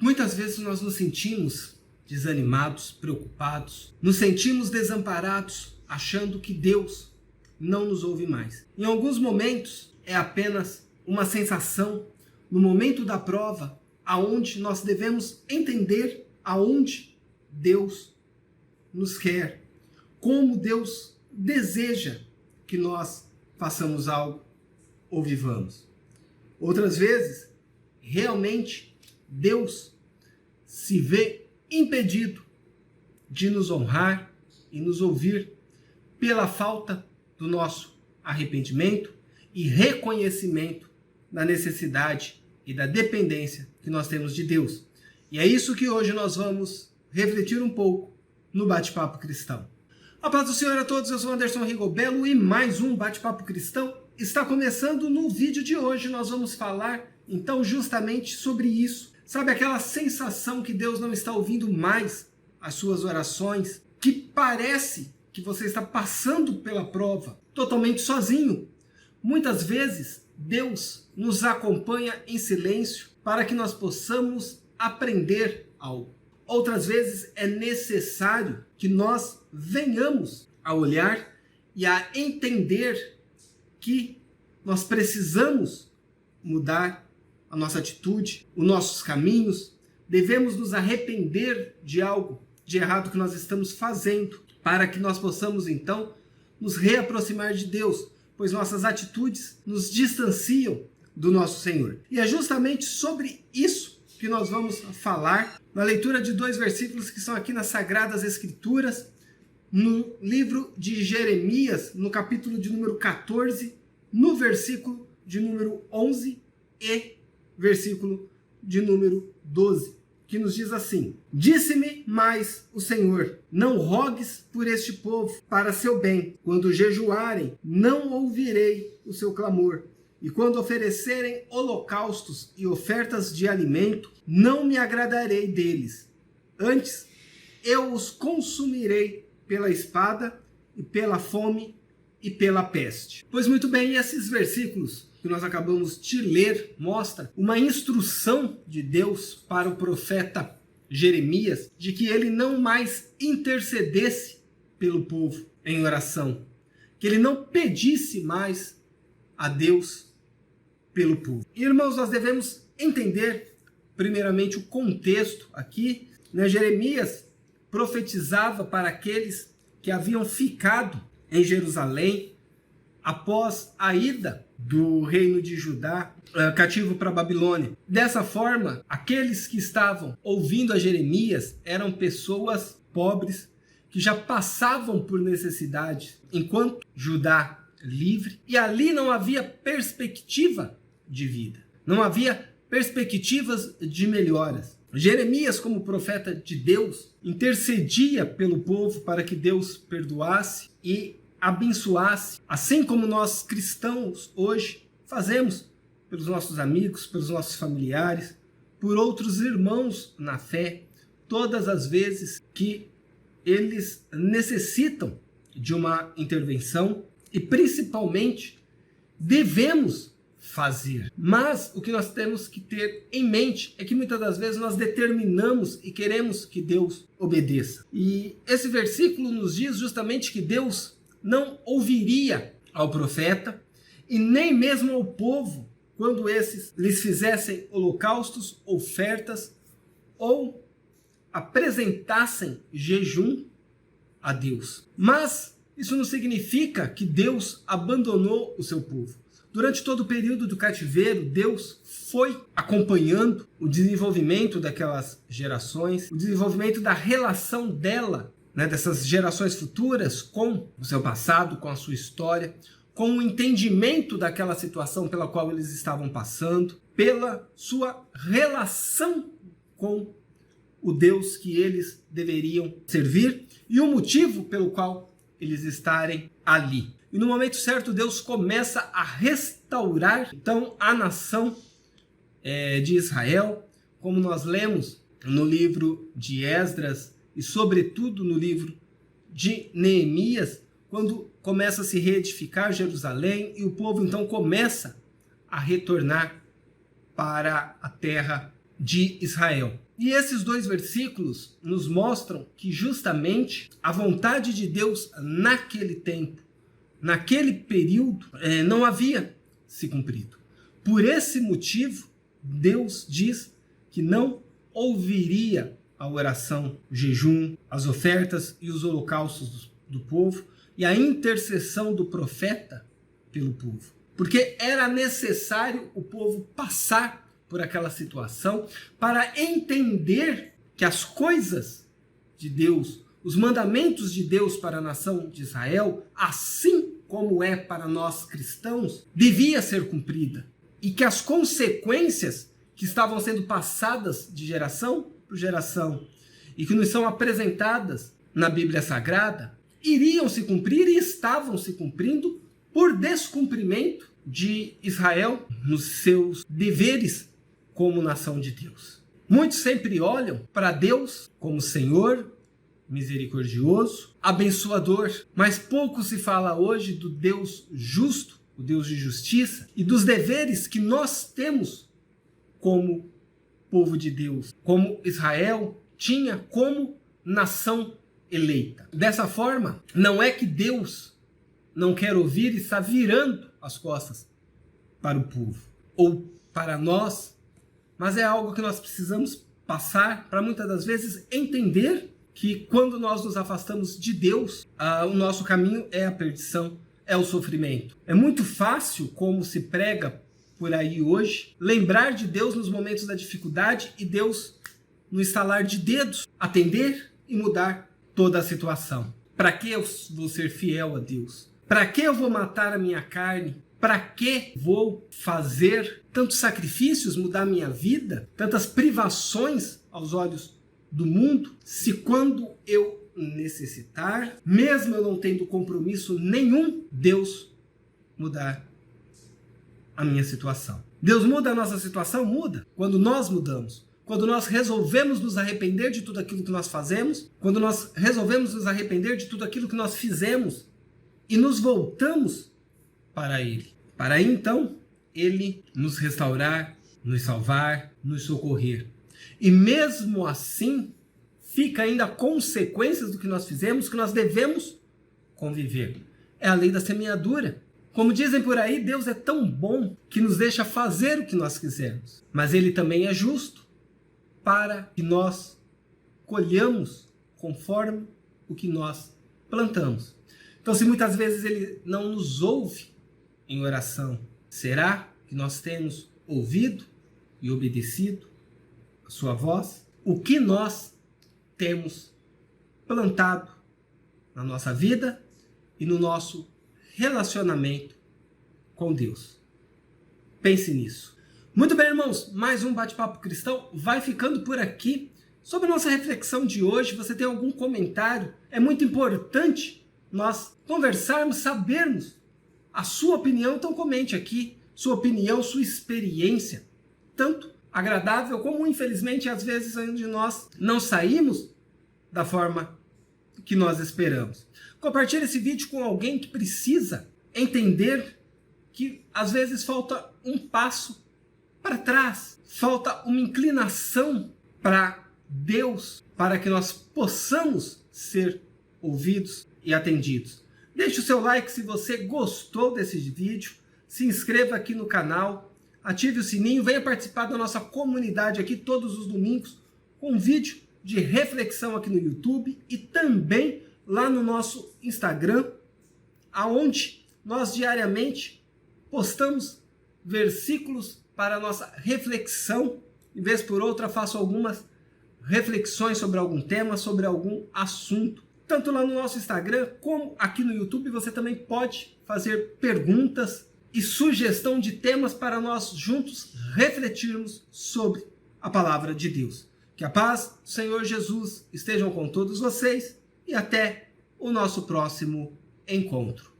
Muitas vezes nós nos sentimos desanimados, preocupados, nos sentimos desamparados, achando que Deus não nos ouve mais. Em alguns momentos é apenas uma sensação, no momento da prova, aonde nós devemos entender aonde Deus nos quer, como Deus deseja que nós façamos algo ou vivamos. Outras vezes, realmente, Deus se vê impedido de nos honrar e nos ouvir pela falta do nosso arrependimento e reconhecimento da necessidade e da dependência que nós temos de Deus. E é isso que hoje nós vamos refletir um pouco no Bate-Papo Cristão. A paz do Senhor a todos, eu sou Anderson Rigobello e mais um Bate-Papo Cristão está começando. No vídeo de hoje nós vamos falar então justamente sobre isso. Sabe aquela sensação que Deus não está ouvindo mais as suas orações? Que parece que você está passando pela prova totalmente sozinho. Muitas vezes Deus nos acompanha em silêncio para que nós possamos aprender algo. Outras vezes é necessário que nós venhamos a olhar e a entender que nós precisamos mudar a nossa atitude, os nossos caminhos, devemos nos arrepender de algo de errado que nós estamos fazendo, para que nós possamos então nos reaproximar de Deus, pois nossas atitudes nos distanciam do nosso Senhor. E é justamente sobre isso que nós vamos falar na leitura de 2 versículos que são aqui nas Sagradas Escrituras, no livro de Jeremias, no capítulo de número 14, no versículo de número 11 e versículo de número 12, que nos diz assim: Disse-me mais o Senhor, não rogues por este povo para seu bem. Quando jejuarem, não ouvirei o seu clamor. E quando oferecerem holocaustos e ofertas de alimento, não me agradarei deles. Antes, eu os consumirei pela espada e pela fome e pela peste. Pois muito bem, esses versículos que nós acabamos de ler mostra uma instrução de Deus para o profeta Jeremias de que ele não mais intercedesse pelo povo em oração, que ele não pedisse mais a Deus pelo povo. Irmãos, nós devemos entender primeiramente o contexto aqui, né? Jeremias profetizava para aqueles que haviam ficado em Jerusalém após a ida do reino de Judá cativo para a Babilônia. Dessa forma, aqueles que estavam ouvindo a Jeremias eram pessoas pobres que já passavam por necessidade, enquanto Judá livre, e ali não havia perspectiva de vida, não havia perspectivas de melhoras. Jeremias, como profeta de Deus, intercedia pelo povo para que Deus perdoasse e abençoasse, assim como nós cristãos hoje fazemos pelos nossos amigos, pelos nossos familiares, por outros irmãos na fé, todas as vezes que eles necessitam de uma intervenção e principalmente devemos fazer. Mas o que nós temos que ter em mente é que muitas das vezes nós determinamos e queremos que Deus obedeça. E esse versículo nos diz justamente que Deus não ouviria ao profeta e nem mesmo ao povo quando esses lhes fizessem holocaustos, ofertas ou apresentassem jejum a Deus. Mas isso não significa que Deus abandonou o seu povo. Durante todo o período do cativeiro, Deus foi acompanhando o desenvolvimento daquelas gerações, o desenvolvimento da relação dessas gerações futuras com o seu passado, com a sua história, com o entendimento daquela situação pela qual eles estavam passando, pela sua relação com o Deus que eles deveriam servir e o motivo pelo qual eles estarem ali. E no momento certo, Deus começa a restaurar então a nação de Israel, como nós lemos no livro de Esdras e sobretudo no livro de Neemias, quando começa a se reedificar Jerusalém e o povo então começa a retornar para a terra de Israel. E esses dois versículos nos mostram que justamente a vontade de Deus naquele tempo, naquele período, não havia se cumprido. Por esse motivo, Deus diz que não ouviria a oração, o jejum, as ofertas e os holocaustos do povo e a intercessão do profeta pelo povo. Porque era necessário o povo passar por aquela situação para entender que as coisas de Deus, os mandamentos de Deus para a nação de Israel, assim como é para nós cristãos, devia ser cumprida. E que as consequências que estavam sendo passadas de geração por geração e que nos são apresentadas na Bíblia Sagrada, iriam se cumprir e estavam se cumprindo por descumprimento de Israel nos seus deveres como nação de Deus. Muitos sempre olham para Deus como Senhor, misericordioso, abençoador, mas pouco se fala hoje do Deus justo, o Deus de justiça, e dos deveres que nós temos como povo de Deus, como Israel tinha como nação eleita. Dessa forma, não é que Deus não quer ouvir e está virando as costas para o povo ou para nós, mas é algo que nós precisamos passar para muitas das vezes entender que quando nós nos afastamos de Deus, o nosso caminho é a perdição, é o sofrimento. É muito fácil, como se prega por aí hoje, lembrar de Deus nos momentos da dificuldade e Deus, no estalar de dedos, atender e mudar toda a situação. Para que eu vou ser fiel a Deus? Para que eu vou matar a minha carne? Para que vou fazer tantos sacrifícios, mudar minha vida, tantas privações aos olhos do mundo, se quando eu necessitar, mesmo eu não tendo compromisso nenhum, Deus mudar a minha situação? Deus muda a nossa situação? Muda. Quando nós mudamos. Quando nós resolvemos nos arrepender de tudo aquilo que nós fazemos, quando nós resolvemos nos arrepender de tudo aquilo que nós fizemos e nos voltamos para Ele. Para aí, então, Ele nos restaurar, nos salvar, nos socorrer. E mesmo assim, fica ainda consequências do que nós fizemos, que nós devemos conviver. É a lei da semeadura. Como dizem por aí, Deus é tão bom que nos deixa fazer o que nós quisermos. Mas Ele também é justo para que nós colhamos conforme o que nós plantamos. Então, se muitas vezes Ele não nos ouve em oração, será que nós temos ouvido e obedecido a sua voz? O que nós temos plantado na nossa vida e no nosso relacionamento com Deus? Pense nisso. Muito bem, irmãos, mais um Bate-Papo Cristão vai ficando por aqui. Sobre a nossa reflexão de hoje, você tem algum comentário? É muito importante nós conversarmos, sabermos a sua opinião, então comente aqui sua opinião, sua experiência, tanto agradável como, infelizmente, às vezes onde nós não saímos da forma que nós esperamos. Compartilhe esse vídeo com alguém que precisa entender que às vezes falta um passo para trás, falta uma inclinação para Deus, para que nós possamos ser ouvidos e atendidos. Deixe o seu like se você gostou desse vídeo, se inscreva aqui no canal, ative o sininho, venha participar da nossa comunidade aqui todos os domingos, com um vídeo de reflexão aqui no YouTube e também lá no nosso Instagram, aonde nós diariamente postamos versículos para a nossa reflexão, e vez por outra faço algumas reflexões sobre algum tema, sobre algum assunto. Tanto lá no nosso Instagram, como aqui no YouTube, você também pode fazer perguntas e sugestão de temas para nós juntos refletirmos sobre a palavra de Deus. Que a paz do Senhor Jesus estejam com todos vocês e até o nosso próximo encontro.